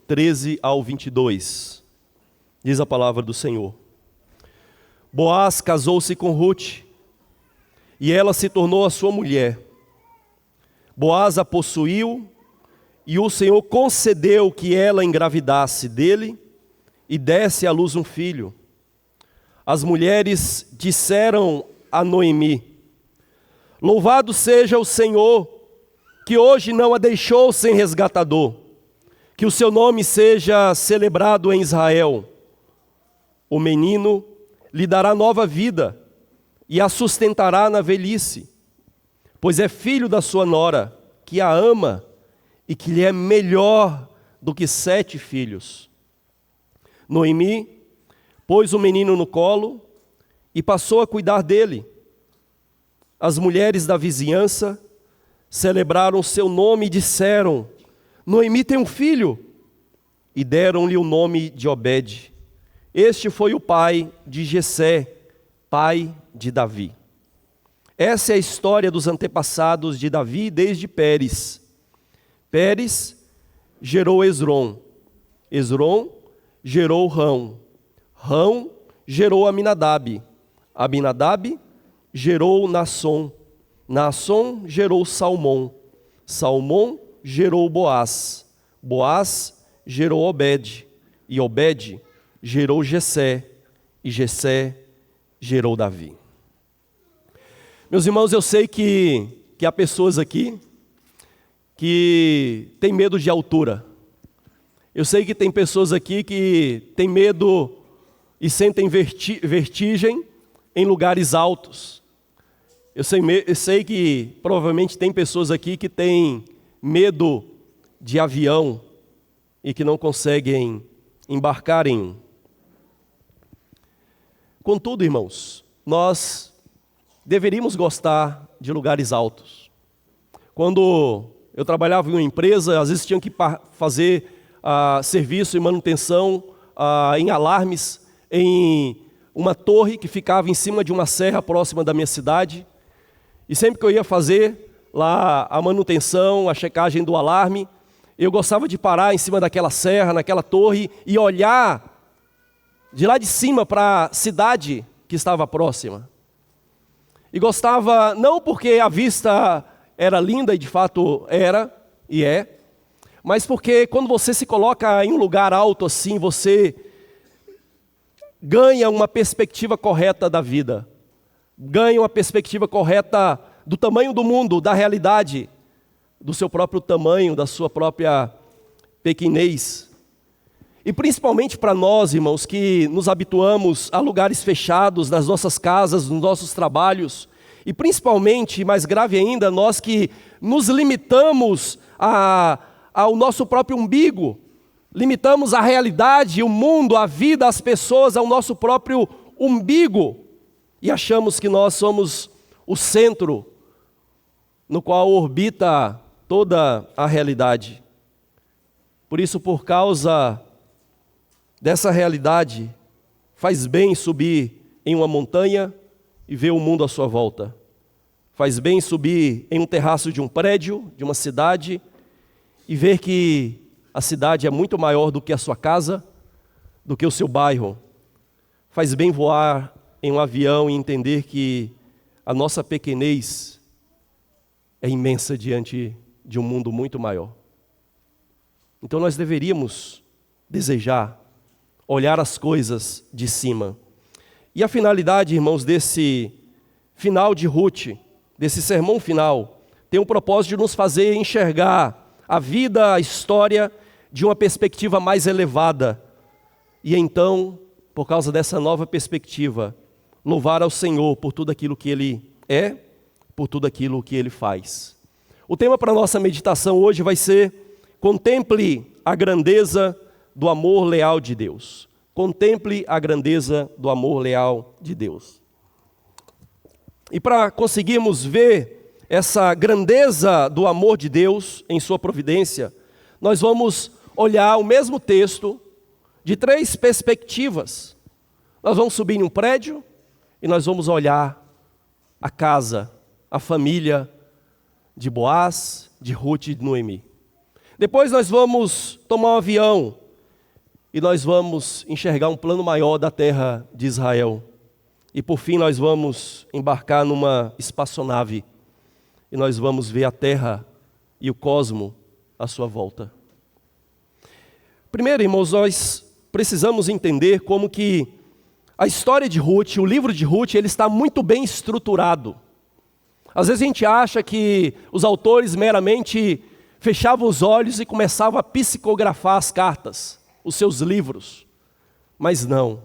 13 ao 22. Diz a palavra do Senhor. Boaz casou-se com Rute, e ela se tornou a sua mulher. Boaz a possuiu, e o Senhor concedeu que ela engravidasse dele e desse à luz um filho. As mulheres disseram a Noemi: Louvado seja o Senhor, que hoje não a deixou sem resgatador. Que o seu nome seja celebrado em Israel. O menino lhe dará nova vida e a sustentará na velhice, pois é filho da sua nora, que a ama e que lhe é melhor do que 7 filhos. Noemi pôs o menino no colo e passou a cuidar dele. As mulheres da vizinhança celebraram seu nome e disseram: Noemi tem um filho, e deram-lhe o nome de Obed. Este foi o pai de Jessé, pai de Davi. Essa é a história dos antepassados de Davi desde Pérez. Pérez gerou Esrom. Esrom gerou Rão. Rão gerou Aminadab. Aminadab gerou Naasson. Naasson gerou Salmão. Salmão gerou Boaz. Boaz gerou Obed. E Obed gerou Jessé. E Jessé gerou Davi. Meus irmãos, eu sei que há pessoas aqui que têm medo de altura. Eu sei que tem pessoas aqui que têm medo e sentem vertigem em lugares altos. Eu sei que provavelmente tem pessoas aqui que têm medo de avião e que não conseguem embarcar em um. Contudo, irmãos, nós deveríamos gostar de lugares altos. Quando eu trabalhava em uma empresa, às vezes tinha que fazer serviço e manutenção em alarmes em uma torre que ficava em cima de uma serra próxima da minha cidade. E sempre que eu ia fazer lá a manutenção, a checagem do alarme, eu gostava de parar em cima daquela serra, naquela torre, e olhar de lá de cima para a cidade que estava próxima. E gostava não porque a vista era linda, e de fato era e é, mas porque quando você se coloca em um lugar alto assim, você ganha uma perspectiva correta da vida, ganha uma perspectiva correta do tamanho do mundo, da realidade, do seu próprio tamanho, da sua própria pequenez. E principalmente para nós, irmãos, que nos habituamos a lugares fechados, nas nossas casas, nos nossos trabalhos, e principalmente, mais grave ainda, nós que nos limitamos ao nosso próprio umbigo, limitamos a realidade, o mundo, a vida, as pessoas ao nosso próprio umbigo, e achamos que nós somos o centro no qual orbita toda a realidade. Por isso, por causa dessa realidade, faz bem subir em uma montanha e ver o mundo à sua volta. Faz bem subir em um terraço de um prédio, de uma cidade, e ver que a cidade é muito maior do que a sua casa, do que o seu bairro. Faz bem voar em um avião e entender que a nossa pequenez é imensa diante de um mundo muito maior. Então nós deveríamos desejar olhar as coisas de cima. E a finalidade, irmãos, desse final de Rute, desse sermão final, tem o propósito de nos fazer enxergar a vida, a história, de uma perspectiva mais elevada. E então, por causa dessa nova perspectiva, louvar ao Senhor por tudo aquilo que Ele é, por tudo aquilo que Ele faz. O tema para a nossa meditação hoje vai ser: contemple a grandeza do amor leal de Deus. Contemple a grandeza do amor leal de Deus. E para conseguirmos ver essa grandeza do amor de Deus em sua providência, nós vamos olhar o mesmo texto de 3 perspectivas. Nós vamos subir em um prédio e nós vamos olhar a casa, a família de Boaz, de Rute e de Noemi. Depois nós vamos tomar um avião e nós vamos enxergar um plano maior da terra de Israel. E por fim nós vamos embarcar numa espaçonave e nós vamos ver a terra e o cosmo à sua volta. Primeiro, irmãos, nós precisamos entender como que a história de Ruth, o livro de Ruth, ele está muito bem estruturado. Às vezes a gente acha que os autores meramente fechavam os olhos e começavam a psicografar as cartas, os seus livros. Mas não.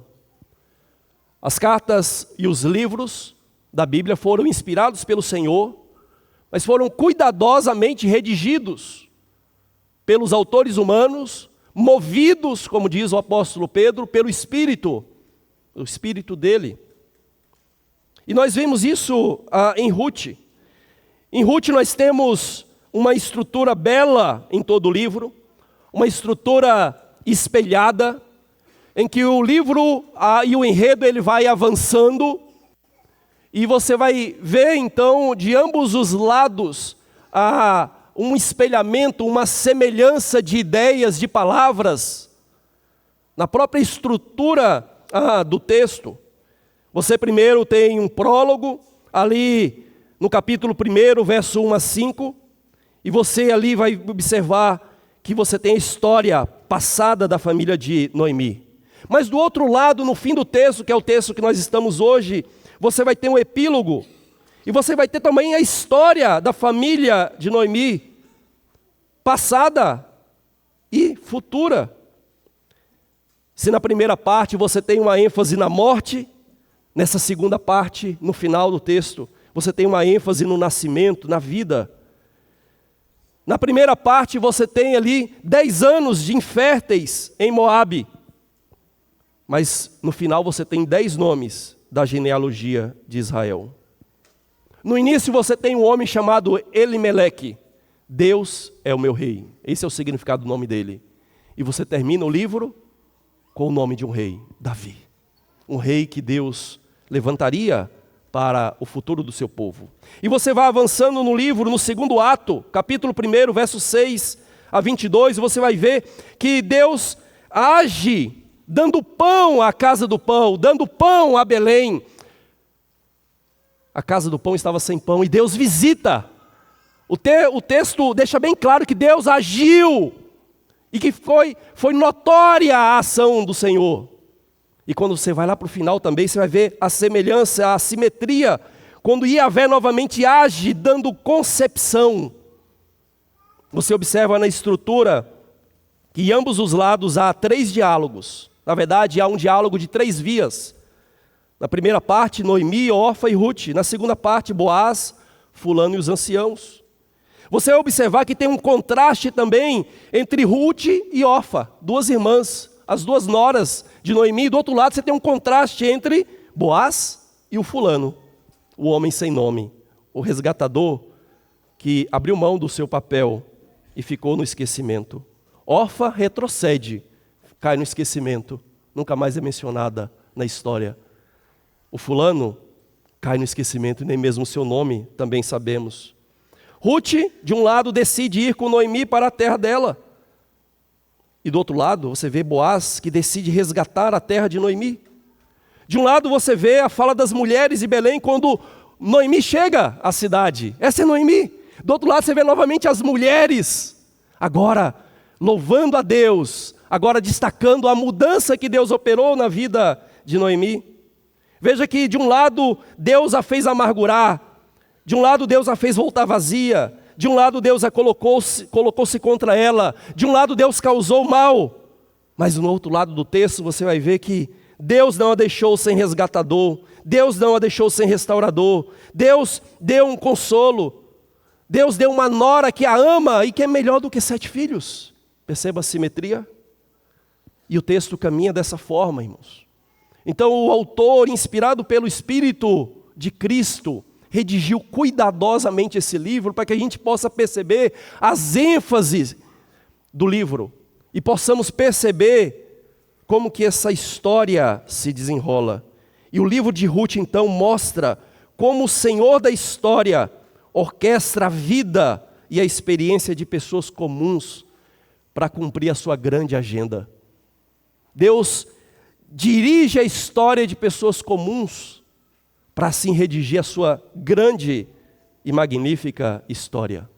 As cartas e os livros da Bíblia foram inspirados pelo Senhor, mas foram cuidadosamente redigidos pelos autores humanos, movidos, como diz o apóstolo Pedro, pelo Espírito, o Espírito dele. E nós vemos isso em Ruth. Em Ruth nós temos uma estrutura bela em todo o livro, uma estrutura espelhada, em que o livro e o enredo ele vai avançando, e você vai ver então de ambos os lados um espelhamento, uma semelhança de ideias, de palavras, na própria estrutura do texto. Você primeiro tem um prólogo, ali no capítulo 1, verso 1 a 5, e você ali vai observar que você tem a história passada da família de Noemi. Mas do outro lado, no fim do texto, que é o texto que nós estamos hoje, você vai ter um epílogo, e você vai ter também a história da família de Noemi, passada e futura. Se na primeira parte você tem uma ênfase na morte, nessa segunda parte, no final do texto, você tem uma ênfase no nascimento, na vida. Na primeira parte você tem ali 10 anos de inférteis em Moabe, mas no final você tem 10 nomes da genealogia de Israel. No início você tem um homem chamado Elimeleque. Deus é o meu rei. Esse é o significado do nome dele. E você termina o livro com o nome de um rei, Davi. Um rei que Deus levantaria para o futuro do seu povo. E você vai avançando no livro, no segundo ato, capítulo 1, versos 6 a 22, e você vai ver que Deus age dando pão à casa do pão, dando pão a Belém. A casa do pão estava sem pão e Deus visita. O texto deixa bem claro que Deus agiu e que foi notória a ação do Senhor. E quando você vai lá para o final também, você vai ver a semelhança, a simetria, quando Yahvé novamente age dando concepção. Você observa na estrutura que em ambos os lados há 3 diálogos. Na verdade, há um diálogo de 3 vias. Na primeira parte, Noemi, Orfa e Ruth. Na segunda parte, Boaz, fulano e os anciãos. Você vai observar que tem um contraste também entre Ruth e Orfa, 2 irmãs, as 2 noras de Noemi. Do outro lado, você tem um contraste entre Boaz e o fulano, o homem sem nome, o resgatador que abriu mão do seu papel e ficou no esquecimento. Orfa retrocede, cai no esquecimento, nunca mais é mencionada na história. O fulano cai no esquecimento, e nem mesmo o seu nome também sabemos. Ruth, de um lado, decide ir com Noemi para a terra dela. E do outro lado, você vê Boaz, que decide resgatar a terra de Noemi. De um lado, você vê a fala das mulheres de Belém, quando Noemi chega à cidade. Essa é Noemi. Do outro lado, você vê novamente as mulheres, agora louvando a Deus, agora destacando a mudança que Deus operou na vida de Noemi. Veja que de um lado Deus a fez amargurar, de um lado Deus a fez voltar vazia, de um lado Deus a colocou-se contra ela, de um lado Deus causou mal, mas no outro lado do texto você vai ver que Deus não a deixou sem resgatador, Deus não a deixou sem restaurador, Deus deu um consolo, Deus deu uma nora que a ama e que é melhor do que 7 filhos. Perceba a simetria? E o texto caminha dessa forma, irmãos. Então o autor, inspirado pelo Espírito de Cristo, redigiu cuidadosamente esse livro para que a gente possa perceber as ênfases do livro e possamos perceber como que essa história se desenrola. E o livro de Ruth então mostra como o Senhor da história orquestra a vida e a experiência de pessoas comuns para cumprir a sua grande agenda. Deus dirige a história de pessoas comuns para assim redigir a sua grande e magnífica história.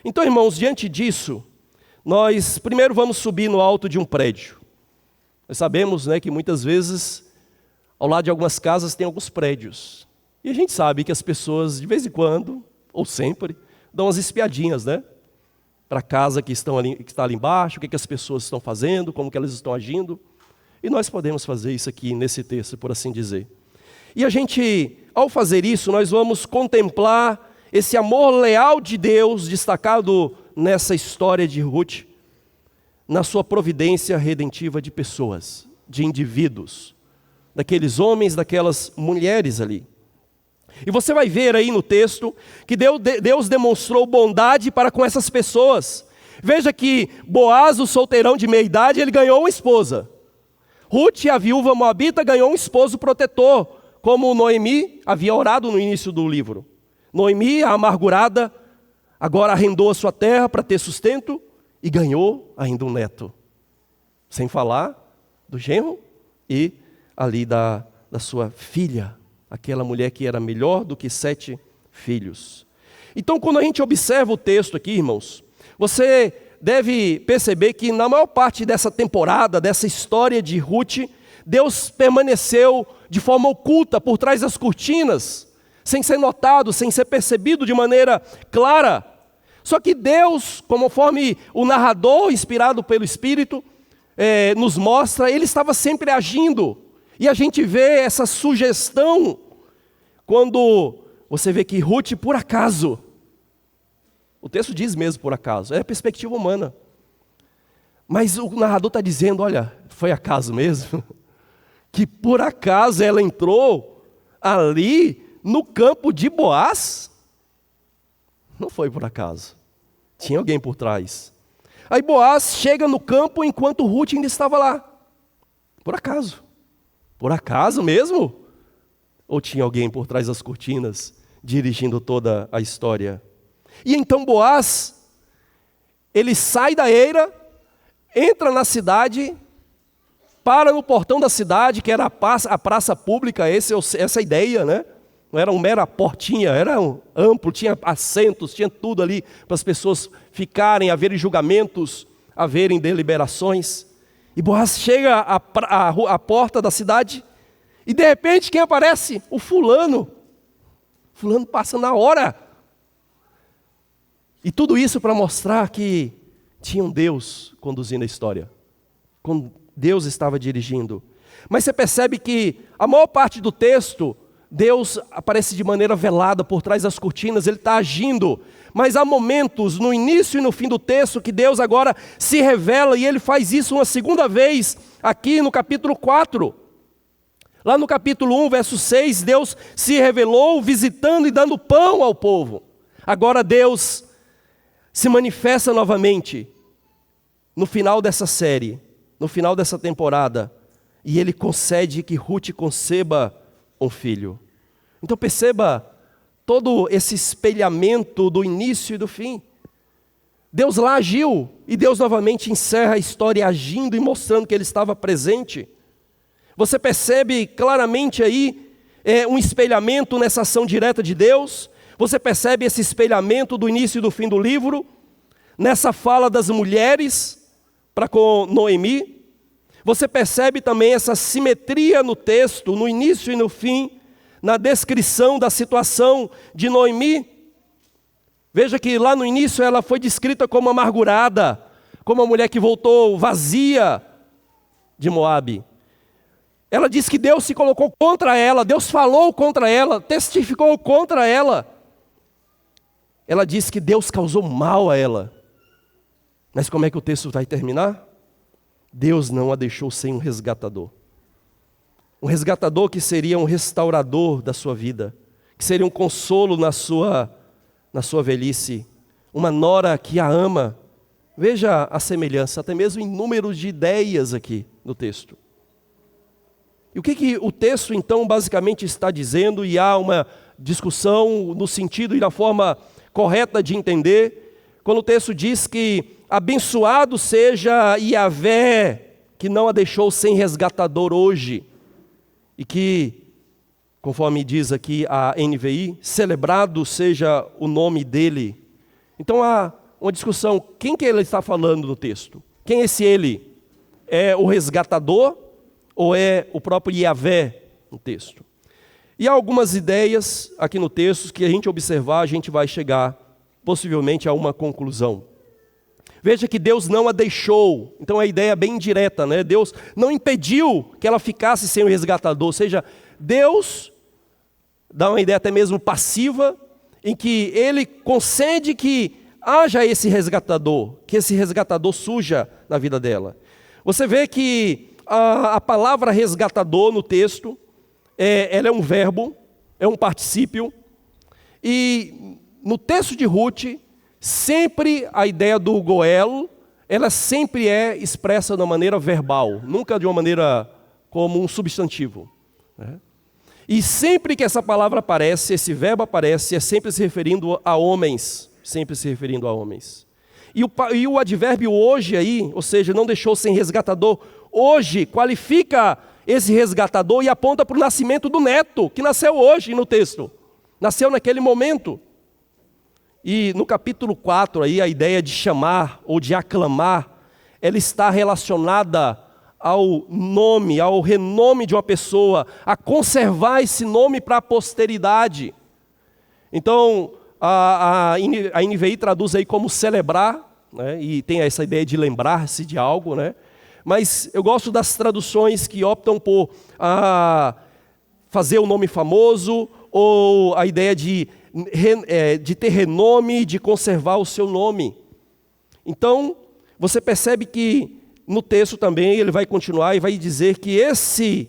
Então, irmãos, diante disso, nós primeiro vamos subir no alto de um prédio. Nós sabemos, que muitas vezes, ao lado de algumas casas, tem alguns prédios. E a gente sabe que as pessoas, de vez em quando, ou sempre, dão umas espiadinhas, para a casa que está ali embaixo, o que as pessoas estão fazendo, como que elas estão agindo. E nós podemos fazer isso aqui nesse texto, por assim dizer. E a gente, ao fazer isso, nós vamos contemplar esse amor leal de Deus, destacado nessa história de Ruth, na sua providência redentiva de pessoas, de indivíduos, daqueles homens, daquelas mulheres ali. E você vai ver aí no texto que Deus demonstrou bondade para com essas pessoas. Veja que Boaz, o solteirão de meia idade, ele ganhou uma esposa. Ruth, a viúva moabita, ganhou um esposo protetor, como Noemi havia orado no início do livro. Noemi, a amargurada, agora arrendou a sua terra para ter sustento e ganhou ainda um neto. Sem falar do genro e ali da sua filha, aquela mulher que era melhor do que 7 filhos. Então, quando a gente observa o texto aqui, irmãos, você deve perceber que na maior parte dessa temporada, dessa história de Ruth, Deus permaneceu de forma oculta por trás das cortinas, sem ser notado, sem ser percebido de maneira clara. Só que Deus, conforme o narrador, inspirado pelo Espírito, nos mostra, ele estava sempre agindo. E a gente vê essa sugestão quando você vê que Ruth, por acaso, o texto diz mesmo por acaso, é a perspectiva humana. Mas o narrador está dizendo, olha, foi acaso mesmo? Que por acaso ela entrou ali no campo de Boaz? Não foi por acaso. Tinha alguém por trás. Aí Boaz chega no campo enquanto Ruth ainda estava lá. Por acaso. Por acaso mesmo? Ou tinha alguém por trás das cortinas, dirigindo toda a história? E então Boaz, ele sai da eira, entra na cidade, para no portão da cidade, que era a praça pública, essa ideia, Não era uma mera portinha, era amplo, tinha assentos, tinha tudo ali para as pessoas ficarem, haverem julgamentos, haverem deliberações. E Boaz chega à porta da cidade e de repente quem aparece? O fulano. Fulano passa na hora. E tudo isso para mostrar que tinha um Deus conduzindo a história. Quando Deus estava dirigindo. Mas você percebe que a maior parte do texto, Deus aparece de maneira velada por trás das cortinas, Ele está agindo. Mas há momentos, no início e no fim do texto, que Deus agora se revela, e Ele faz isso uma segunda vez, aqui no capítulo 4. Lá no capítulo 1, verso 6, Deus se revelou visitando e dando pão ao povo. Agora Deus se manifesta novamente no final dessa série, no final dessa temporada, e Ele concede que Ruth conceba um filho. Então perceba todo esse espelhamento do início e do fim. Deus lá agiu, e Deus novamente encerra a história agindo e mostrando que Ele estava presente. Você percebe claramente aí um espelhamento nessa ação direta de Deus. Você percebe esse espelhamento do início e do fim do livro, nessa fala das mulheres para com Noemi. Você percebe também essa simetria no texto, no início e no fim, na descrição da situação de Noemi. Veja que lá no início ela foi descrita como amargurada, como uma mulher que voltou vazia de Moabe. Ela diz que Deus se colocou contra ela, Deus falou contra ela, testificou contra ela. Ela diz que Deus causou mal a ela. Mas como é que o texto vai terminar? Deus não a deixou sem um resgatador. Um resgatador que seria um restaurador da sua vida, que seria um consolo na sua velhice, uma nora que a ama. Veja a semelhança, até mesmo em números de ideias aqui no texto. E o que o texto então basicamente está dizendo, e há uma discussão no sentido e na forma correta de entender, quando o texto diz que abençoado seja Yahvé, que não a deixou sem resgatador hoje, e que, conforme diz aqui a NVI, celebrado seja o nome dele. Então há uma discussão, quem que ele está falando no texto? Quem é esse ele? É o resgatador ou é o próprio Yahvé no texto? E há algumas ideias aqui no texto que a gente observar, a gente vai chegar possivelmente a uma conclusão. Veja que Deus não a deixou, então a ideia é bem direta, né? Deus não impediu que ela ficasse sem o resgatador, ou seja, Deus dá uma ideia até mesmo passiva, em que Ele concede que haja esse resgatador, que esse resgatador surja na vida dela. Você vê que a palavra resgatador no texto, ela é um verbo, é um particípio, e no texto de Ruth, sempre a ideia do goel, ela sempre é expressa de uma maneira verbal, nunca de uma maneira como um substantivo, né? E sempre que essa palavra aparece, esse verbo aparece, é sempre se referindo a homens, sempre se referindo a homens. E o advérbio hoje aí, ou seja, não deixou sem resgatador, hoje qualifica esse resgatador e aponta para o nascimento do neto, que nasceu hoje no texto, nasceu naquele momento. E no capítulo 4, aí, a ideia de chamar ou de aclamar, ela está relacionada ao nome, ao renome de uma pessoa, a conservar esse nome para a posteridade. Então, a NVI traduz aí como celebrar, né? E tem essa ideia de lembrar-se de algo, né? Mas eu gosto das traduções que optam por fazer o nome famoso, ou a ideia de ter renome, de conservar o seu nome. Então, você percebe que no texto também ele vai continuar e vai dizer que esse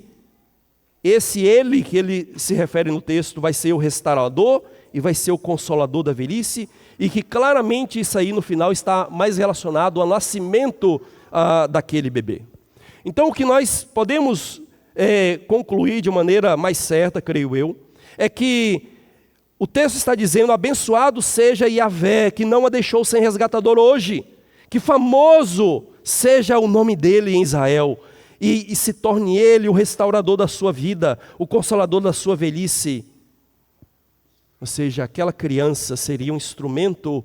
ele que ele se refere no texto vai ser o restaurador e vai ser o consolador da velhice, e que claramente isso aí no final está mais relacionado ao nascimento daquele bebê. Então o que nós podemos concluir de maneira mais certa, creio eu, é que o texto está dizendo: abençoado seja Yahvé, que não a deixou sem resgatador hoje, que famoso seja o nome dele em Israel, e se torne ele o restaurador da sua vida, o consolador da sua velhice. Ou seja, aquela criança seria um instrumento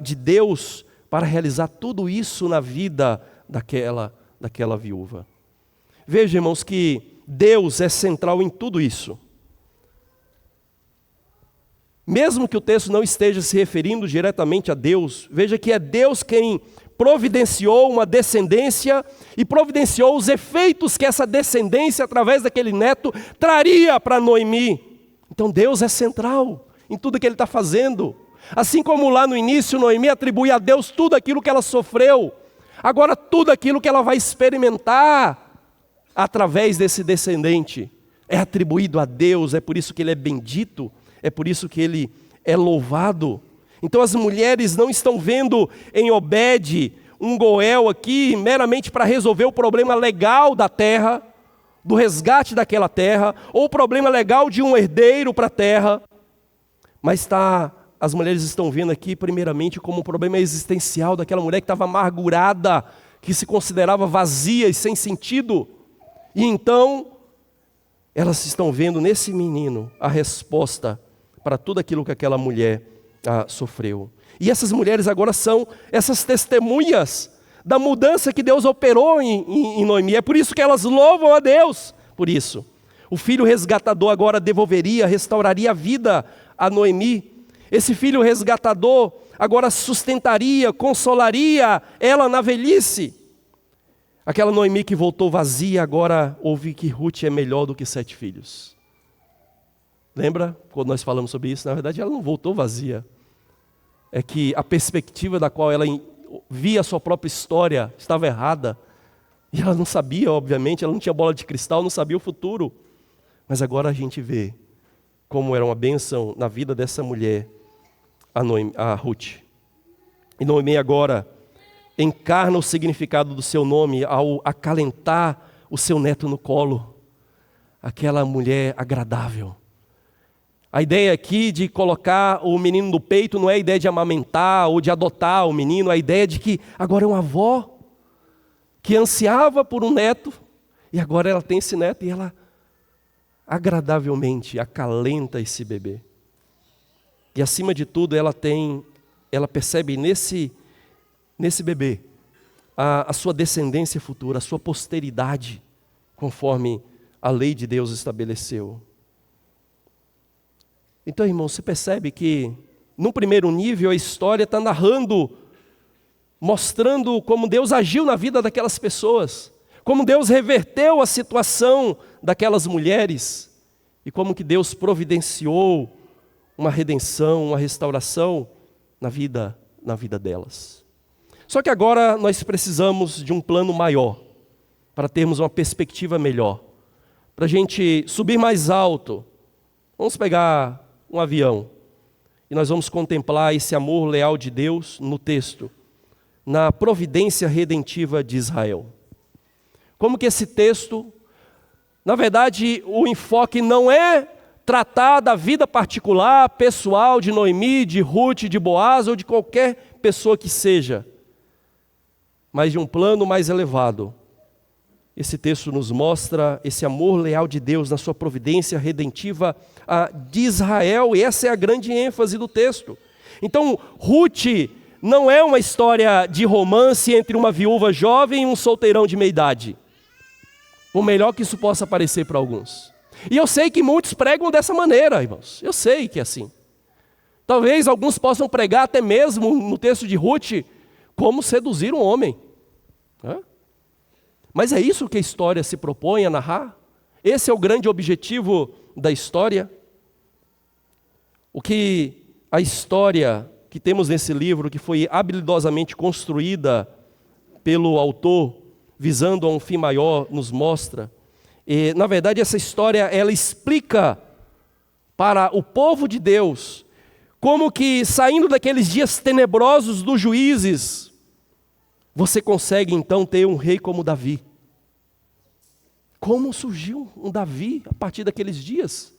de Deus para realizar tudo isso na vida daquela viúva. Veja, irmãos, que Deus é central em tudo isso. Mesmo que o texto não esteja se referindo diretamente a Deus, veja que é Deus quem providenciou uma descendência e providenciou os efeitos que essa descendência, através daquele neto, traria para Noemi. Então Deus é central em tudo que Ele está fazendo. Assim como lá no início, Noemi atribui a Deus tudo aquilo que ela sofreu, agora tudo aquilo que ela vai experimentar através desse descendente é atribuído a Deus, é por isso que Ele é bendito, é por isso que Ele é louvado. Então as mulheres não estão vendo em Obed um goel aqui meramente para resolver o problema legal da terra, do resgate daquela terra, ou o problema legal de um herdeiro para a terra, mas as mulheres estão vendo aqui primeiramente como um problema existencial daquela mulher que estava amargurada, que se considerava vazia e sem sentido. E então elas estão vendo nesse menino a resposta para tudo aquilo que aquela mulher sofreu. E essas mulheres agora são essas testemunhas da mudança que Deus operou em Noemi. É por isso que elas louvam a Deus por isso. O filho resgatador agora devolveria, restauraria a vida a Noemi. Esse filho resgatador agora sustentaria, consolaria ela na velhice. Aquela Noemi que voltou vazia, agora ouve que Ruth é melhor do que 7 filhos. Lembra quando nós falamos sobre isso? Na verdade ela não voltou vazia. É que a perspectiva da qual ela via a sua própria história estava errada. E ela não sabia, obviamente, ela não tinha bola de cristal, não sabia o futuro. Mas agora a gente vê como era uma bênção na vida dessa mulher, a Ruth. E Noemi agora encarna o significado do seu nome ao acalentar o seu neto no colo. Aquela mulher agradável. A ideia aqui de colocar o menino no peito não é a ideia de amamentar ou de adotar o menino, é a ideia de que agora é uma avó que ansiava por um neto, e agora ela tem esse neto e ela agradavelmente acalenta esse bebê. E acima de tudo ela percebe nesse bebê a sua descendência futura, a sua posteridade, conforme a lei de Deus estabeleceu. Então, irmão, você percebe que, no primeiro nível, a história está narrando, mostrando como Deus agiu na vida daquelas pessoas, como Deus reverteu a situação daquelas mulheres, e como que Deus providenciou uma redenção, uma restauração na vida delas. Só que agora nós precisamos de um plano maior, para termos uma perspectiva melhor, para a gente subir mais alto. Vamos pegar um avião e nós vamos contemplar esse amor leal de Deus no texto, na providência redentiva de Israel. Como que esse texto, na verdade, o enfoque não é tratar da vida particular, pessoal de Noemi, de Ruth, de Boaz ou de qualquer pessoa que seja, mas de um plano mais elevado. Esse texto nos mostra esse amor leal de Deus na sua providência redentiva de Israel, e essa é a grande ênfase do texto. Então, Ruth não é uma história de romance entre uma viúva jovem e um solteirão de meia-idade, por melhor que isso possa parecer para alguns. E eu sei que muitos pregam dessa maneira, irmãos, eu sei que é assim. Talvez alguns possam pregar até mesmo no texto de Ruth, como seduzir um homem. Mas é isso que a história se propõe a narrar? Esse é o grande objetivo da história? O que a história que temos nesse livro, que foi habilidosamente construída pelo autor, visando a um fim maior, nos mostra. E, na verdade, essa história, ela explica para o povo de Deus, como que saindo daqueles dias tenebrosos dos juízes, você consegue então ter um rei como Davi. Como surgiu um Davi a partir daqueles dias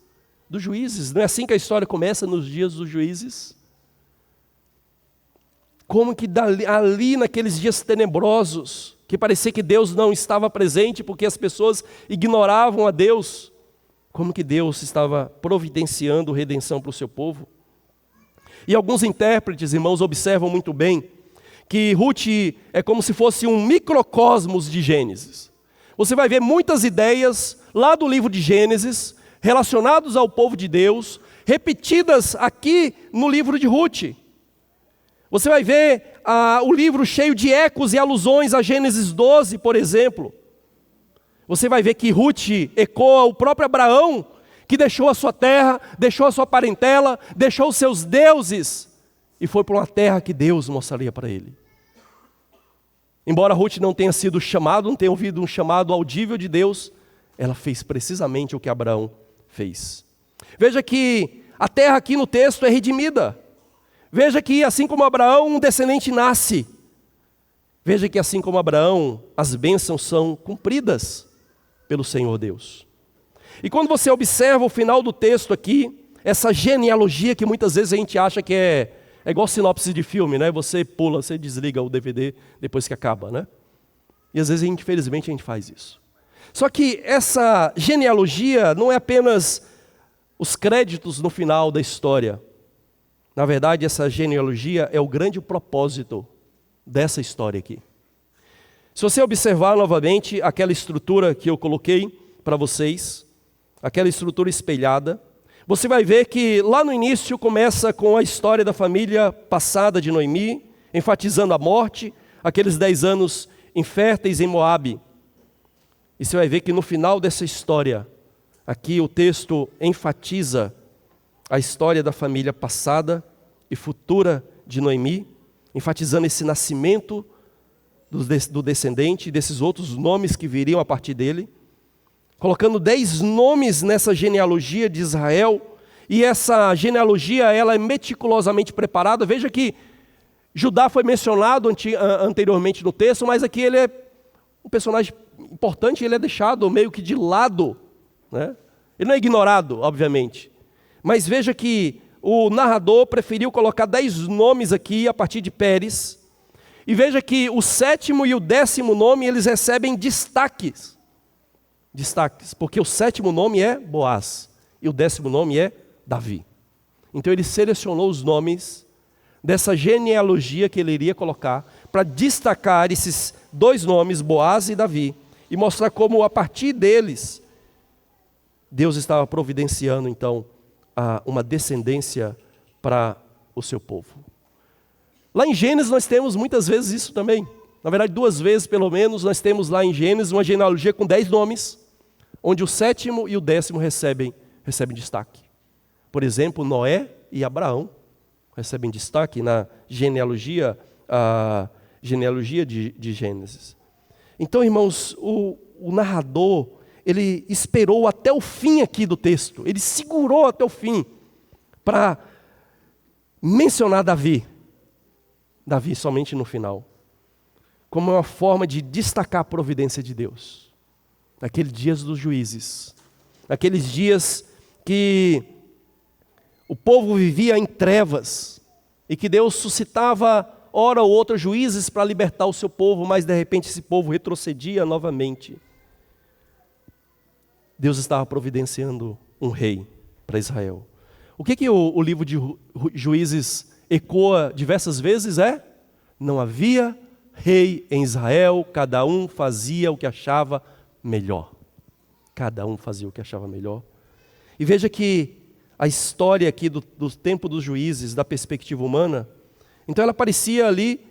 dos juízes? Não é assim que a história começa nos dias dos juízes? Como que ali naqueles dias tenebrosos, que parecia que Deus não estava presente porque as pessoas ignoravam a Deus, como que Deus estava providenciando redenção para o seu povo? E alguns intérpretes, irmãos, observam muito bem que Ruth é como se fosse um microcosmos de Gênesis. Você vai ver muitas ideias lá do livro de Gênesis, relacionadas ao povo de Deus, repetidas aqui no livro de Ruth. Você vai ver o livro cheio de ecos e alusões a Gênesis 12, por exemplo. Você vai ver que Ruth ecoa o próprio Abraão, que deixou a sua terra, deixou a sua parentela, deixou os seus deuses, e foi para uma terra que Deus mostraria para ele. Embora Ruth não tenha sido chamado, não tenha ouvido um chamado audível de Deus, ela fez precisamente o que Abraão fez. Veja que a terra aqui no texto é redimida. Veja que assim como Abraão, um descendente nasce. Veja que assim como Abraão, as bênçãos são cumpridas pelo Senhor Deus. E quando você observa o final do texto aqui, essa genealogia que muitas vezes a gente acha que é igual sinopse de filme, né? Você pula, você desliga o DVD depois que acaba, né? E às vezes, infelizmente, a gente faz isso. Só que essa genealogia não é apenas os créditos no final da história. Na verdade, essa genealogia é o grande propósito dessa história aqui. Se você observar novamente aquela estrutura que eu coloquei para vocês, aquela estrutura espelhada, você vai ver que lá no início começa com a história da família passada de Noemi, enfatizando a morte, aqueles 10 anos inférteis em Moabe. E você vai ver que no final dessa história, aqui o texto enfatiza a história da família passada e futura de Noemi, enfatizando esse nascimento do descendente, desses outros nomes que viriam a partir dele, colocando 10 nomes nessa genealogia de Israel, e essa genealogia ela é meticulosamente preparada. Veja que Judá foi mencionado anteriormente no texto, mas aqui ele é um personagem importante, ele é deixado meio que de lado, né? Ele não é ignorado, obviamente, Mas veja que o narrador preferiu colocar 10 nomes aqui a partir de Pérez. E veja que o 7º e o 10º nome, eles recebem destaques. Destaques, porque o 7º nome é Boaz e o 10º nome é Davi. Então ele selecionou os nomes dessa genealogia que ele iria colocar para destacar esses 2 nomes, Boaz e Davi, e mostrar como a partir deles Deus estava providenciando então uma descendência para o seu povo. Lá em Gênesis nós temos muitas vezes isso também. Na verdade, 2 vezes pelo menos nós temos lá em Gênesis uma genealogia com 10 nomes, onde o 7º e o 10º recebem destaque. Por exemplo, Noé e Abraão recebem destaque na genealogia de Gênesis. Então, irmãos, o narrador, ele esperou até o fim aqui do texto, ele segurou até o fim para mencionar Davi somente no final, como uma forma de destacar a providência de Deus. Naqueles dias dos juízes, naqueles dias que o povo vivia em trevas e que Deus suscitava hora ou outra juízes para libertar o seu povo, mas de repente esse povo retrocedia novamente. Deus estava providenciando um rei para Israel. O que o livro de Juízes ecoa diversas vezes é: não havia rei em Israel, cada um fazia o que achava melhor. Cada um fazia o que achava melhor. E veja que a história aqui do tempo dos juízes, da perspectiva humana, então ela parecia ali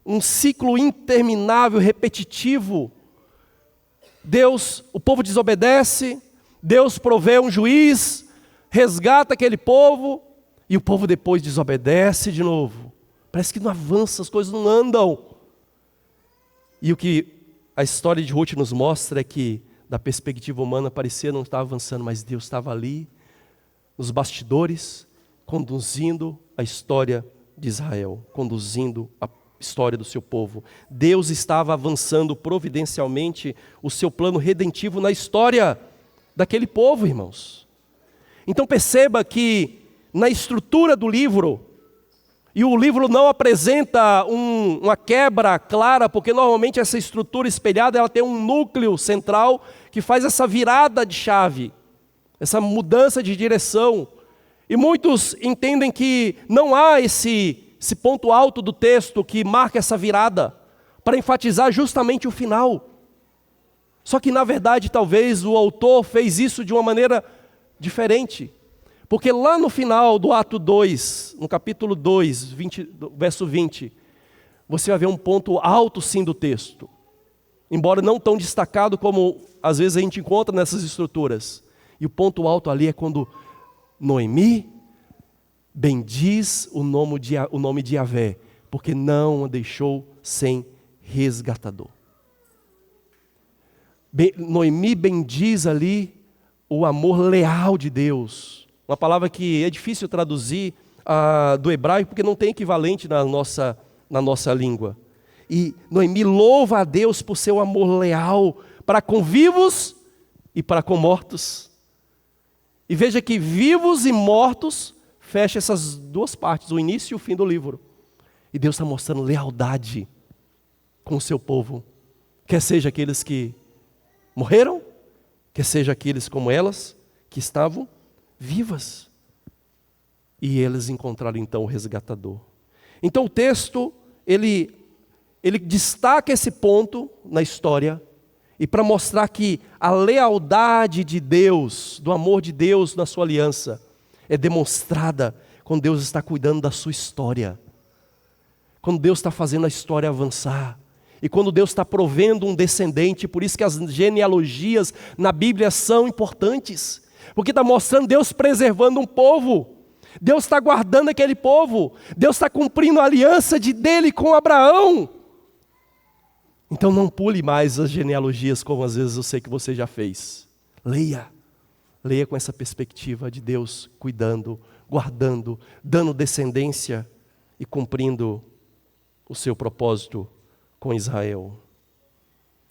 um ciclo interminável, repetitivo. O povo desobedece, Deus provê um juiz, resgata aquele povo, e o povo depois desobedece de novo. Parece que não avança, as coisas não andam. E o que a história de Ruth nos mostra é que, da perspectiva humana, parecia não estar avançando, mas Deus estava ali, nos bastidores, conduzindo a história de Israel, conduzindo a história do seu povo. Deus estava avançando providencialmente o seu plano redentivo na história daquele povo, irmãos. Então perceba que na estrutura do livro, e o livro não apresenta uma quebra clara, porque normalmente essa estrutura espelhada ela tem um núcleo central que faz essa virada de chave, essa mudança de direção. E muitos entendem que não há esse ponto alto do texto que marca essa virada, para enfatizar justamente o final. Só que na verdade talvez o autor fez isso de uma maneira diferente. Porque lá no final do ato 2, no capítulo 2, verso 20, você vai ver um ponto alto sim do texto. Embora não tão destacado como às vezes a gente encontra nessas estruturas. E o ponto alto ali é quando Noemi bendiz o nome de Yahvé, porque não a deixou sem resgatador. Noemi bendiz ali o amor leal de Deus. Uma palavra que é difícil traduzir do hebraico, porque não tem equivalente na nossa língua. E Noemi louva a Deus por seu amor leal para com vivos e para com mortos. E veja que vivos e mortos fecha essas duas partes, o início e o fim do livro. E Deus está mostrando lealdade com o seu povo. Quer seja aqueles que morreram, quer seja aqueles como elas, que estavam vivas. E eles encontraram então o resgatador. Então o texto, ele destaca esse ponto na história, e para mostrar que a lealdade de Deus, do amor de Deus na sua aliança, é demonstrada quando Deus está cuidando da sua história. Quando Deus está fazendo a história avançar. E quando Deus está provendo um descendente. Por isso que as genealogias na Bíblia são importantes. Porque está mostrando Deus preservando um povo. Deus está guardando aquele povo. Deus está cumprindo a aliança dele com Abraão. Então não pule mais as genealogias como às vezes eu sei que você já fez. Leia com essa perspectiva de Deus cuidando, guardando, dando descendência e cumprindo o seu propósito com Israel.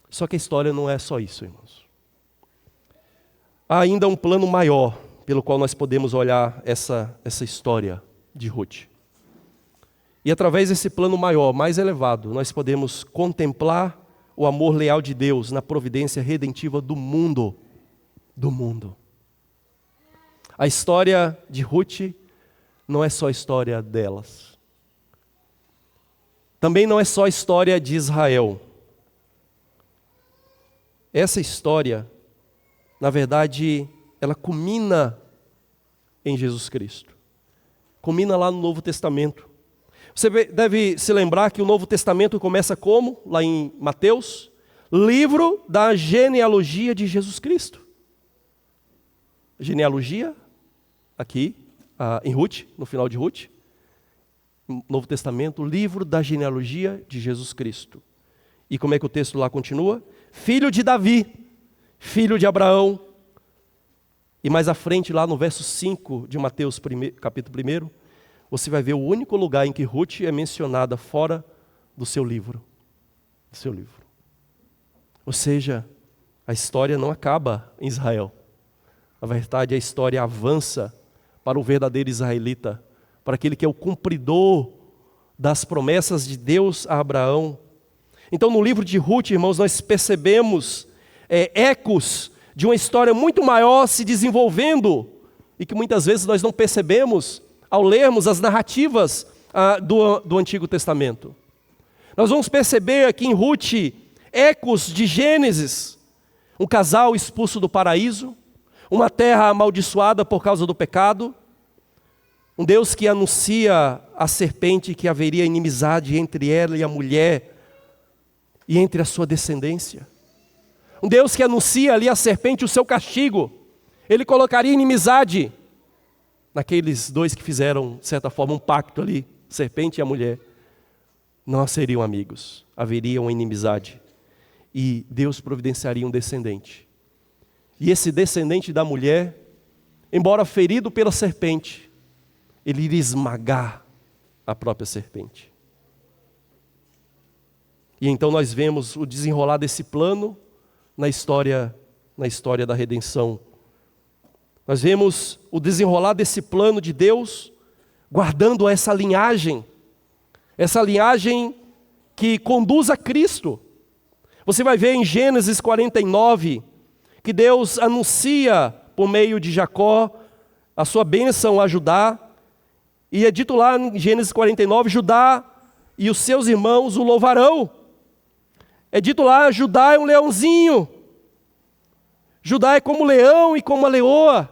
Só que a história não é só isso, irmãos. Há ainda um plano maior pelo qual nós podemos olhar essa história de Ruth. E através desse plano maior, mais elevado, nós podemos contemplar o amor leal de Deus na providência redentiva do mundo. Do mundo. A história de Ruth não é só a história delas. Também não é só a história de Israel. Essa história, na verdade, ela culmina em Jesus Cristo. Culmina lá no Novo Testamento. Você deve se lembrar que o Novo Testamento começa como? Lá em Mateus, livro da genealogia de Jesus Cristo. Genealogia, aqui, em Ruth, no final de Ruth. Novo Testamento, livro da genealogia de Jesus Cristo. E como é que o texto lá continua? Filho de Davi, filho de Abraão. E mais à frente, lá no verso 5 de Mateus, capítulo 1, você vai ver o único lugar em que Ruth é mencionada fora do seu livro. Do seu livro. Ou seja, a história não acaba em Israel. Na verdade, a história avança para o verdadeiro israelita, para aquele que é o cumpridor das promessas de Deus a Abraão. Então, no livro de Ruth, irmãos, nós percebemos ecos de uma história muito maior se desenvolvendo e que muitas vezes nós não percebemos ao lermos as narrativas do Antigo Testamento. Nós vamos perceber aqui em Ruth ecos de Gênesis, um casal expulso do paraíso, uma terra amaldiçoada por causa do pecado, um Deus que anuncia à serpente que haveria inimizade entre ela e a mulher e entre a sua descendência. Um Deus que anuncia ali à serpente o seu castigo. Ele colocaria inimizade naqueles dois que fizeram, de certa forma, um pacto ali, serpente e a mulher. Não seriam amigos, haveria uma inimizade. E Deus providenciaria um descendente. E esse descendente da mulher, embora ferido pela serpente, ele iria esmagar a própria serpente. E então nós vemos o desenrolar desse plano na história da redenção. Nós vemos o desenrolar desse plano de Deus, guardando essa linhagem que conduz a Cristo. Você vai ver em Gênesis 49, que Deus anuncia por meio de Jacó a sua bênção a Judá, e é dito lá em Gênesis 49, Judá e os seus irmãos o louvarão. É dito lá, Judá é um leãozinho, Judá é como o leão e como a leoa.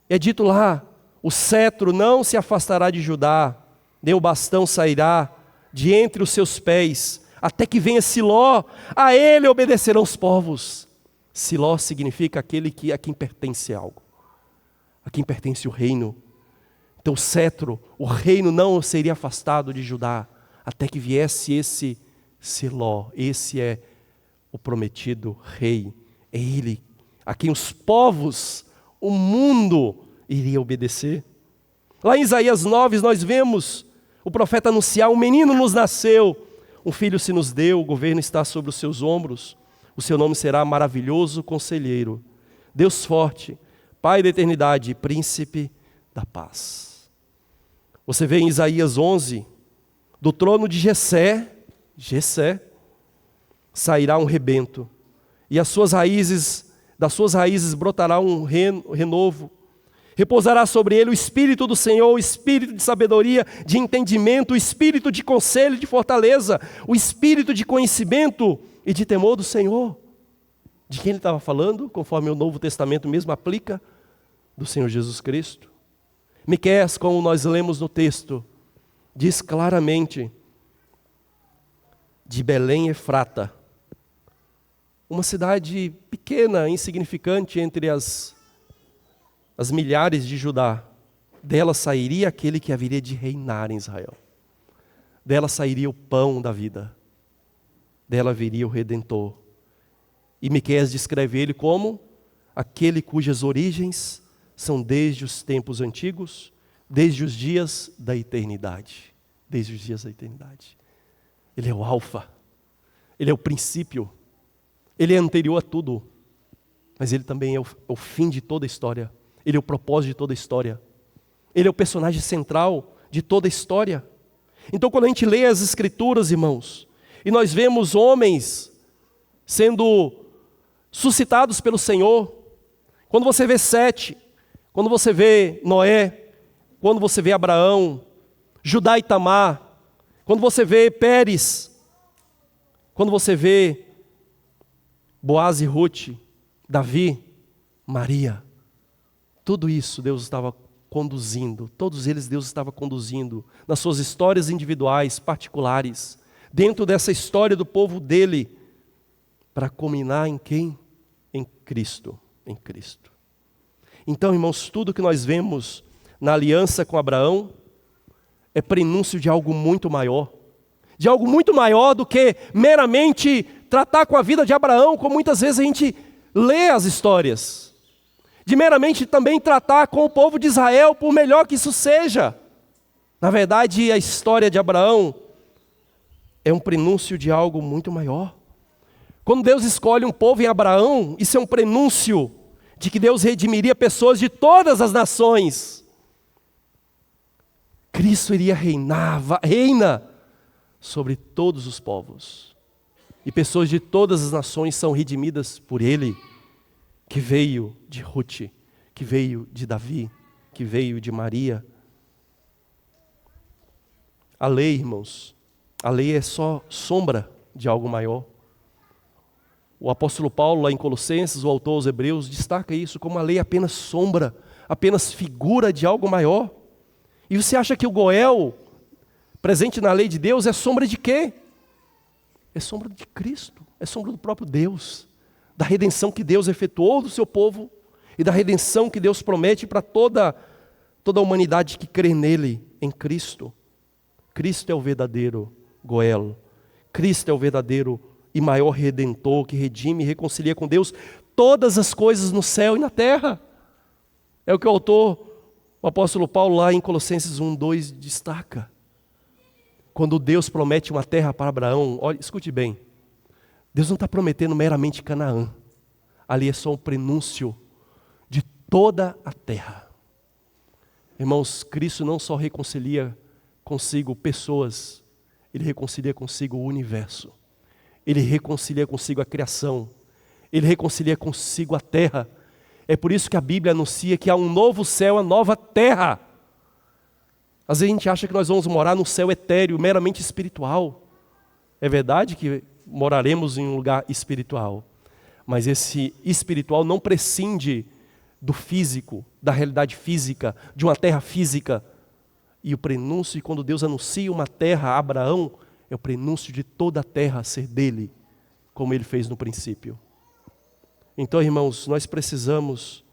É dito lá, o cetro não se afastará de Judá, nem o bastão sairá de entre os seus pés, até que venha Siló, a ele obedecerão os povos. Siló significa aquele a quem pertence algo, a quem pertence o reino. Então o cetro, o reino não seria afastado de Judá, até que viesse esse Siló. Esse é o prometido rei, é ele a quem os povos, o mundo iria obedecer. Lá em Isaías 9 nós vemos o profeta anunciar, um menino nos nasceu, um filho se nos deu, o governo está sobre os seus ombros, o seu nome será maravilhoso conselheiro, Deus forte, Pai da eternidade, príncipe da paz. Você vê em Isaías 11, do trono de Jessé sairá um rebento, e das suas raízes brotará um renovo. Repousará sobre ele o Espírito do Senhor, o Espírito de sabedoria, de entendimento, o Espírito de conselho e de fortaleza, o Espírito de conhecimento e de temor do Senhor. De quem ele estava falando, conforme o Novo Testamento mesmo aplica, do Senhor Jesus Cristo. Miqueias, como nós lemos no texto, diz claramente, de Belém Efrata, uma cidade pequena, insignificante entre as milhares de Judá, dela sairia aquele que haveria de reinar em Israel. Dela sairia o pão da vida. Dela viria o Redentor. E Miqueias descreve ele como aquele cujas origens são desde os tempos antigos, desde os dias da eternidade. Desde os dias da eternidade. Ele é o alfa. Ele é o princípio. Ele é anterior a tudo. mas Ele também é o fim de toda a história. Ele é o propósito de toda a história. Ele é o personagem central de toda a história. Então, quando a gente lê as Escrituras, irmãos, e nós vemos homens sendo suscitados pelo Senhor, quando você vê Sete, quando você vê Noé, quando você vê Abraão, Judá e Tamar, quando você vê Pérez, quando você vê Boaz e Ruth, Davi, Maria, tudo isso Deus estava conduzindo, todos eles Deus estava conduzindo nas suas histórias individuais, particulares, dentro dessa história do povo dele, para culminar em quem? Em Cristo, em Cristo. Então, irmãos, tudo que nós vemos na aliança com Abraão é prenúncio de algo muito maior, do que meramente tratar com a vida de Abraão, como muitas vezes a gente lê as histórias, de meramente também tratar com o povo de Israel, por melhor que isso seja. Na verdade, a história de Abraão é um prenúncio de algo muito maior. Quando Deus escolhe um povo em Abraão, isso é um prenúncio de que Deus redimiria pessoas de todas as nações. Cristo iria reina sobre todos os povos. E pessoas de todas as nações são redimidas por Ele, que veio de Ruth, que veio de Davi, que veio de Maria. A lei, irmãos, a lei é só sombra de algo maior. O apóstolo Paulo, lá em Colossenses, o autor aos Hebreus, destaca isso como a lei é apenas sombra, apenas figura de algo maior. E você acha que o Goel, presente na lei de Deus, é sombra de quê? É sombra de Cristo, é sombra do próprio Deus, da redenção que Deus efetuou do seu povo e da redenção que Deus promete para toda a humanidade que crê nele, em Cristo. Cristo é o verdadeiro Goel, Cristo é o verdadeiro e maior Redentor, que redime e reconcilia com Deus todas as coisas no céu e na terra. É o que o autor, o apóstolo Paulo, lá em Colossenses 1:2 destaca. Quando Deus promete uma terra para Abraão, olha, escute bem, Deus não está prometendo meramente Canaã, ali é só um prenúncio de toda a terra. Irmãos, Cristo não só reconcilia consigo pessoas, Ele reconcilia consigo o universo. Ele reconcilia consigo a criação. Ele reconcilia consigo a terra. É por isso que a Bíblia anuncia que há um novo céu, uma nova terra. Às vezes a gente acha que nós vamos morar num céu etéreo, meramente espiritual. É verdade que moraremos em um lugar espiritual. Mas esse espiritual não prescinde do físico, da realidade física, de uma terra física. E o prenúncio, quando Deus anuncia uma terra a Abraão, é o prenúncio de toda a terra ser dele, como ele fez no princípio. Então, irmãos, nós precisamos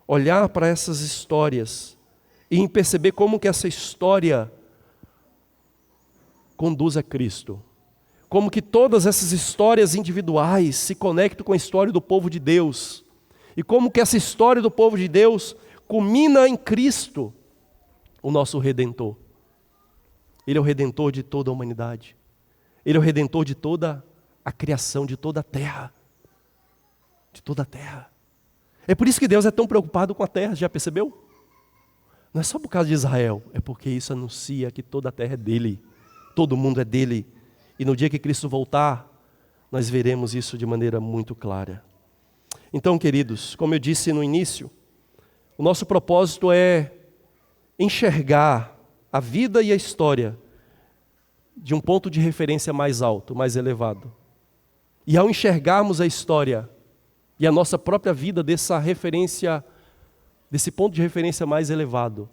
olhar para essas histórias e perceber como que essa história conduz a Cristo. Como que todas essas histórias individuais se conectam com a história do povo de Deus. E como que essa história do povo de Deus culmina em Cristo, o nosso Redentor. Ele é o Redentor de toda a humanidade. Ele é o Redentor de toda a criação, de toda a terra. De toda a terra. É por isso que Deus é tão preocupado com a terra, já percebeu? Não é só por causa de Israel, é porque isso anuncia que toda a terra é dele. Todo mundo é dele. E no dia que Cristo voltar, nós veremos isso de maneira muito clara. Então, queridos, como eu disse no início, o nosso propósito é enxergar a vida e a história de um ponto de referência mais alto, mais elevado. E ao enxergarmos a história e a nossa própria vida dessa referência, desse ponto de referência mais elevado,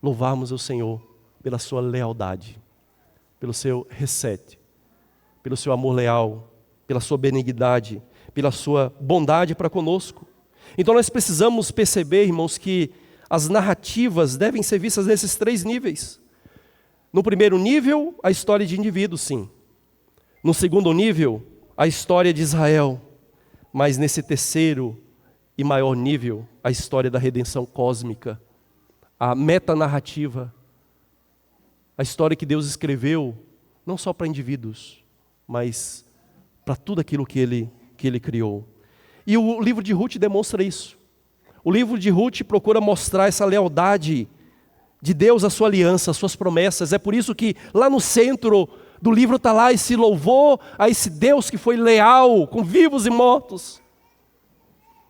louvarmos o Senhor pela sua lealdade, pelo seu reset, pelo seu amor leal, pela sua benignidade, pela sua bondade para conosco. Então nós precisamos perceber, irmãos, que as narrativas devem ser vistas nesses 3 níveis. No primeiro nível, a história de indivíduos, sim. No segundo nível, a história de Israel. Mas nesse terceiro e maior nível, a história da redenção cósmica. A metanarrativa. A história que Deus escreveu, não só para indivíduos, mas para tudo aquilo que Ele criou. E o livro de Ruth demonstra isso. O livro de Ruth procura mostrar essa lealdade de Deus, a sua aliança, as suas promessas. É por isso que lá no centro do livro está lá esse louvor a esse Deus que foi leal com vivos e mortos.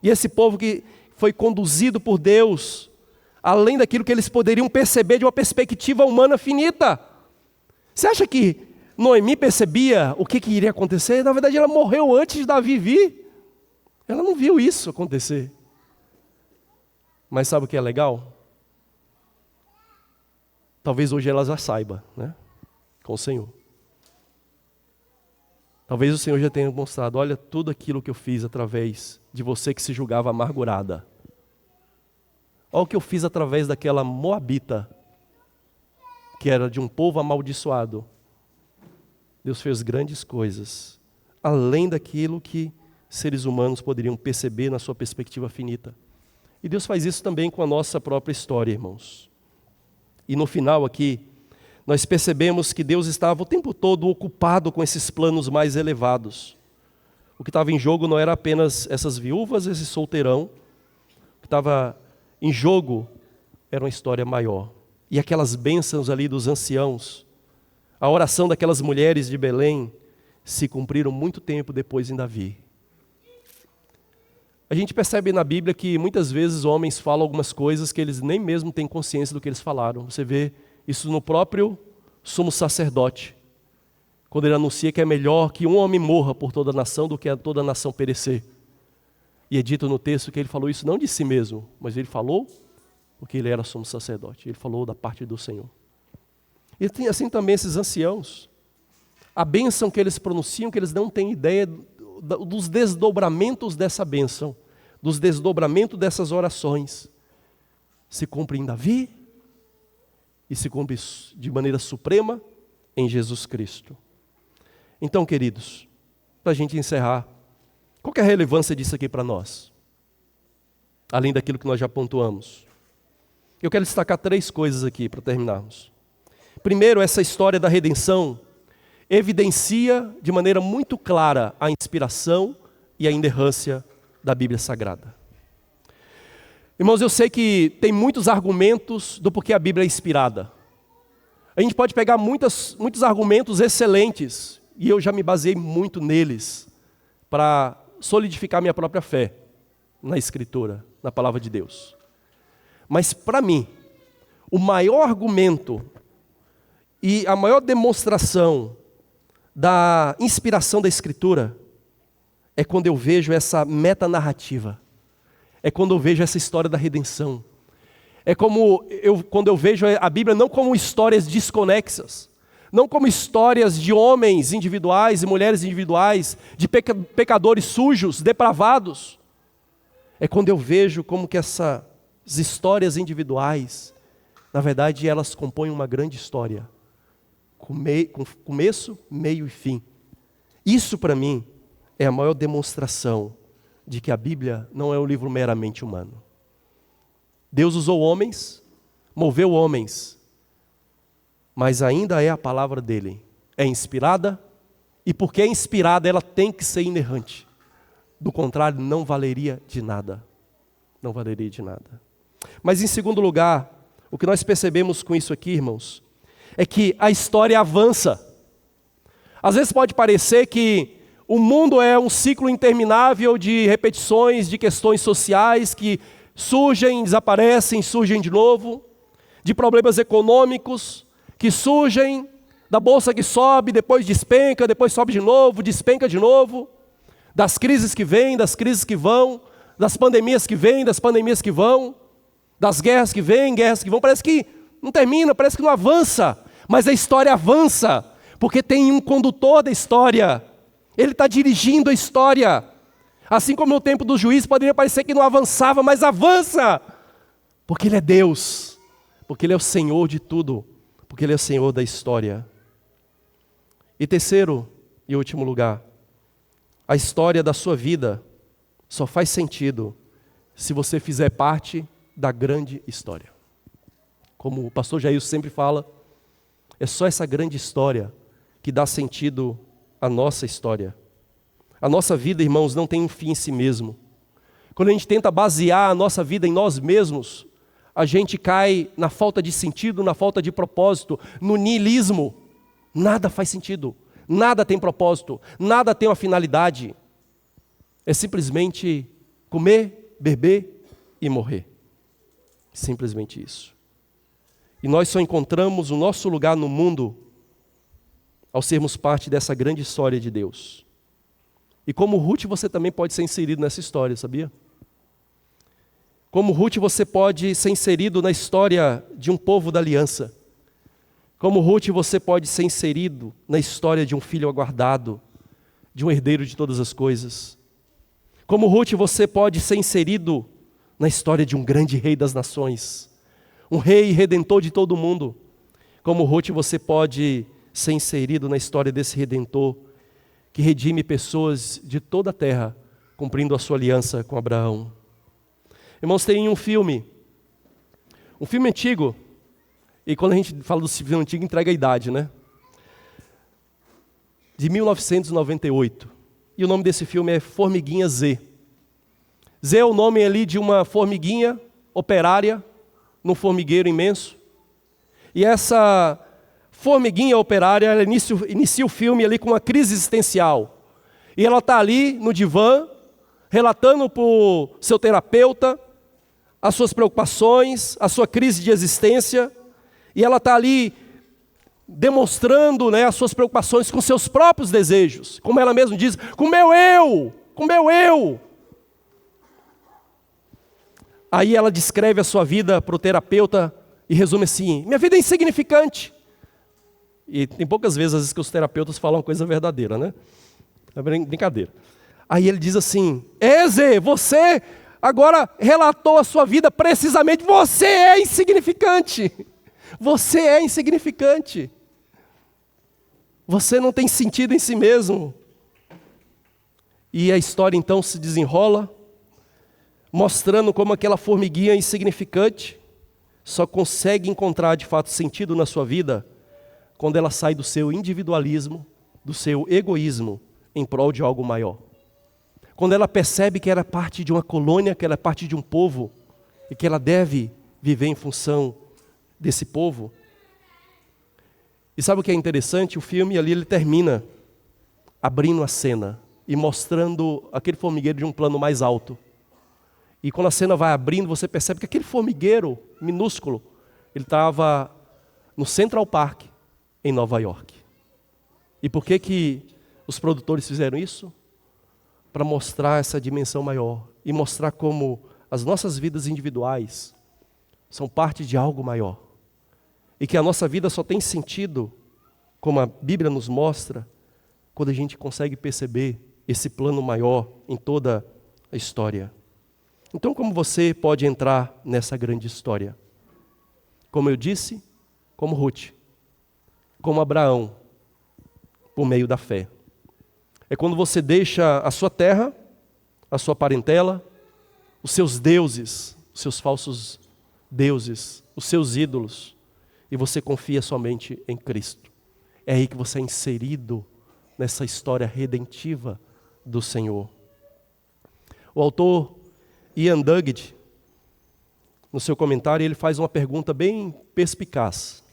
E esse povo que foi conduzido por Deus, além daquilo que eles poderiam perceber de uma perspectiva humana finita. Você acha que Noemi percebia o que iria acontecer? Na verdade, ela morreu antes de Davi vir. Ela não viu isso acontecer. Mas sabe o que é legal? Talvez hoje ela já saiba, né? Com o Senhor. Talvez o Senhor já tenha mostrado, olha tudo aquilo que eu fiz através de você que se julgava amargurada. Olha o que eu fiz através daquela moabita, que era de um povo amaldiçoado. Deus fez grandes coisas, além daquilo que seres humanos poderiam perceber na sua perspectiva finita. E Deus faz isso também com a nossa própria história, irmãos. E no final aqui, nós percebemos que Deus estava o tempo todo ocupado com esses planos mais elevados. O que estava em jogo não era apenas essas viúvas, esse solteirão. O que estava em jogo era uma história maior. E aquelas bênçãos ali dos anciãos, a oração daquelas mulheres de Belém, se cumpriram muito tempo depois em Davi. A gente percebe na Bíblia que muitas vezes homens falam algumas coisas que eles nem mesmo têm consciência do que eles falaram. Você vê isso no próprio sumo sacerdote, quando ele anuncia que é melhor que um homem morra por toda a nação do que toda a nação perecer. E é dito no texto que ele falou isso não de si mesmo, mas ele falou porque ele era sumo sacerdote. Ele falou da parte do Senhor. E tem assim também esses anciãos. A bênção que eles pronunciam, que eles não têm ideia dos desdobramentos dessa bênção, dos desdobramentos dessas orações. Se cumpre em Davi e se cumpre de maneira suprema em Jesus Cristo. Então, queridos, para a gente encerrar, qual que é a relevância disso aqui para nós? Além daquilo que nós já pontuamos. Eu quero destacar 3 coisas aqui para terminarmos. Primeiro, essa história da redenção evidencia de maneira muito clara a inspiração e a inerrância da Bíblia Sagrada. Irmãos, eu sei que tem muitos argumentos do porquê a Bíblia é inspirada. A gente pode pegar muitos argumentos excelentes, e eu já me baseei muito neles, para solidificar minha própria fé na Escritura, na Palavra de Deus. Mas para mim, o maior argumento e a maior demonstração da inspiração da Escritura é quando eu vejo essa metanarrativa, é quando eu vejo essa história da redenção, é quando eu vejo a Bíblia não como histórias desconexas, não como histórias de homens individuais e mulheres individuais, de pecadores sujos, depravados. É quando eu vejo como que essas histórias individuais, na verdade, elas compõem uma grande história, com começo, meio e fim. Isso para mim é a maior demonstração de que a Bíblia não é um livro meramente humano. Deus usou homens, moveu homens, mas ainda é a palavra dele. É inspirada, e porque é inspirada, ela tem que ser inerrante. Do contrário, não valeria de nada. Não valeria de nada. Mas em segundo lugar, o que nós percebemos com isso aqui, irmãos, é que a história avança. Às vezes pode parecer que o mundo é um ciclo interminável de repetições, de questões sociais que surgem, desaparecem, surgem de novo, de problemas econômicos que surgem, da bolsa que sobe, depois despenca, depois sobe de novo, despenca de novo, das crises que vêm, das crises que vão, das pandemias que vêm, das pandemias que vão, das guerras que vêm, guerras que vão. Parece que não termina, parece que não avança, mas a história avança, porque tem um condutor da história, ele está dirigindo a história. Assim como no tempo do juiz poderia parecer que não avançava, mas avança, porque ele é Deus, porque ele é o Senhor de tudo, porque ele é o Senhor da história. E terceiro e último lugar, a história da sua vida só faz sentido se você fizer parte da grande história. Como o pastor Jair sempre fala, é só essa grande história que dá sentido à nossa história. A nossa vida, irmãos, não tem um fim em si mesmo. Quando a gente tenta basear a nossa vida em nós mesmos, a gente cai na falta de sentido, na falta de propósito, no niilismo. Nada faz sentido, nada tem propósito, nada tem uma finalidade. É simplesmente comer, beber e morrer. Simplesmente isso. E nós só encontramos o nosso lugar no mundo ao sermos parte dessa grande história de Deus. E como Ruth, você também pode ser inserido nessa história, sabia? Como Ruth, você pode ser inserido na história de um povo da aliança. Como Ruth, você pode ser inserido na história de um filho aguardado, de um herdeiro de todas as coisas. Como Ruth, você pode ser inserido na história de um grande rei das nações, um rei redentor de todo mundo. Como Ruth, você pode ser inserido na história desse redentor que redime pessoas de toda a terra, cumprindo a sua aliança com Abraão. Irmãos, tem um filme antigo, e quando a gente fala do filme antigo, entrega a idade, né? De 1998. E o nome desse filme é Formiguinha Z. Z é o nome ali de uma formiguinha operária, num formigueiro imenso. E essa formiguinha operária, ela inicia o filme ali com uma crise existencial. E ela está ali no divã, relatando para o seu terapeuta as suas preocupações, a sua crise de existência, e ela está ali demonstrando, né, as suas preocupações com seus próprios desejos, como ela mesma diz, com o meu eu. Aí ela descreve a sua vida para o terapeuta e resume assim: minha vida é insignificante. E tem poucas vezes, às vezes, que os terapeutas falam uma coisa verdadeira, né? É brincadeira. Aí ele diz assim: Zé, você agora relatou a sua vida precisamente, você é insignificante. Você é insignificante. Você não tem sentido em si mesmo. E a história então se desenrola, mostrando como aquela formiguinha insignificante só consegue encontrar de fato sentido na sua vida quando ela sai do seu individualismo, do seu egoísmo, em prol de algo maior. Quando ela percebe que era parte de uma colônia, que ela é parte de um povo, e que ela deve viver em função desse povo. E sabe o que é interessante? O filme ali, ele termina abrindo a cena e mostrando aquele formigueiro de um plano mais alto. E quando a cena vai abrindo, você percebe que aquele formigueiro minúsculo, ele estava no Central Park, em Nova York. E por que os produtores fizeram isso? Para mostrar essa dimensão maior e mostrar como as nossas vidas individuais são parte de algo maior. E que a nossa vida só tem sentido, como a Bíblia nos mostra, quando a gente consegue perceber esse plano maior em toda a história. Então, como você pode entrar nessa grande história? Como eu disse, como Ruth, como Abraão, por meio da fé. É quando você deixa a sua terra, a sua parentela, os seus deuses, os seus falsos deuses, os seus ídolos, e você confia somente em Cristo. É aí que você é inserido nessa história redentiva do Senhor. O autor Ian Duggett, no seu comentário, ele faz uma pergunta bem perspicaz.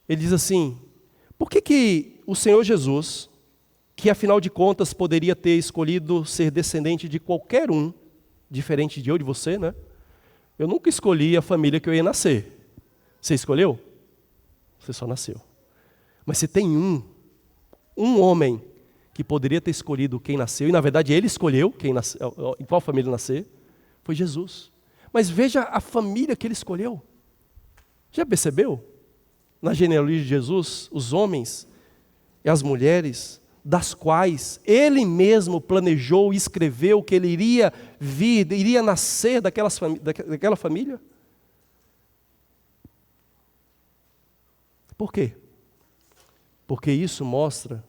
Ele diz assim: por que o Senhor Jesus, que afinal de contas poderia ter escolhido ser descendente de qualquer um, diferente de eu, de você, né? Eu nunca escolhi a família que eu ia nascer. Você escolheu? Você só nasceu. Mas se tem um homem que poderia ter escolhido quem nasceu, e na verdade ele escolheu quem nasceu, em qual família nascer, foi Jesus. Mas veja a família que ele escolheu. Já percebeu? Na genealogia de Jesus, os homens e as mulheres, das quais ele mesmo planejou e escreveu que ele iria vir, iria nascer daquela família. Por quê? Porque isso mostra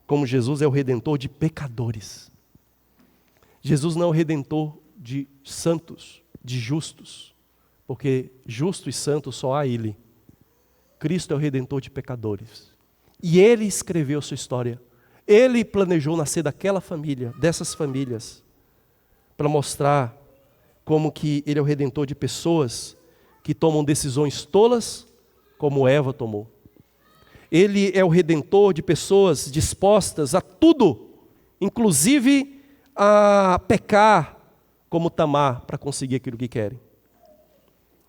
como Jesus é o redentor de pecadores. Jesus não é o redentor de santos, de justos, porque justo e santo só há Ele. Cristo é o redentor de pecadores. E Ele escreveu a sua história. Ele planejou nascer daquela família, dessas famílias, para mostrar como que Ele é o Redentor de pessoas que tomam decisões tolas, como Eva tomou. Ele é o Redentor de pessoas dispostas a tudo, inclusive a pecar, como Tamar, para conseguir aquilo que querem.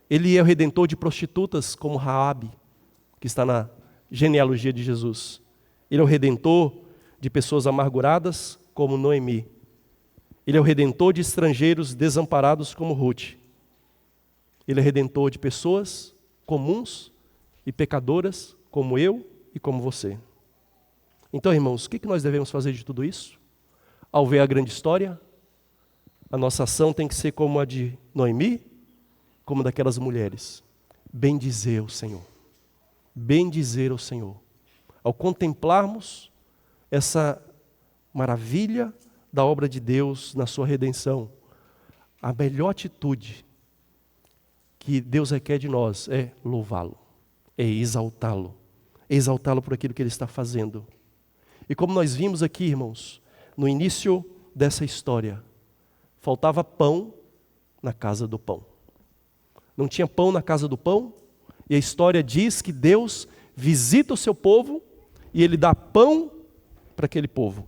Ele é o Redentor de prostitutas, como Raabe, que está na genealogia de Jesus. Ele é o Redentor de pessoas amarguradas, como Noemi. Ele é o Redentor de estrangeiros desamparados, como Ruth. Ele é Redentor de pessoas comuns e pecadoras, como eu e como você. Então, irmãos, o que nós devemos fazer de tudo isso? Ao ver a grande história, a nossa ação tem que ser como a de Noemi, como daquelas mulheres. Bendizer o Senhor. Bendizer o Senhor. Ao contemplarmos essa maravilha da obra de Deus na sua redenção, a melhor atitude que Deus requer de nós é louvá-lo, é exaltá-lo por aquilo que Ele está fazendo. E como nós vimos aqui, irmãos, no início dessa história, faltava pão na casa do pão. Não tinha pão na casa do pão, e a história diz que Deus visita o seu povo e Ele dá pão para aquele povo.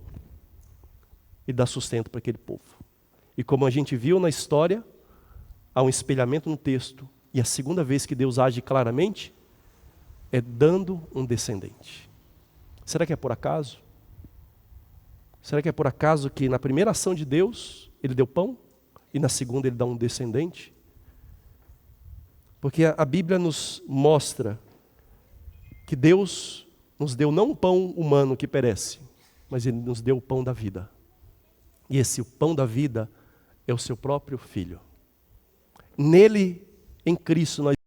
E dá sustento para aquele povo. E como a gente viu na história, há um espelhamento no texto, e a segunda vez que Deus age claramente é dando um descendente. Será que é por acaso? Será que é por acaso que na primeira ação de Deus Ele deu pão e na segunda Ele dá um descendente? Porque a Bíblia nos mostra que Deus nos deu não um pão humano que perece, mas Ele nos deu o pão da vida. E esse pão da vida é o seu próprio Filho. Nele, em Cristo, nós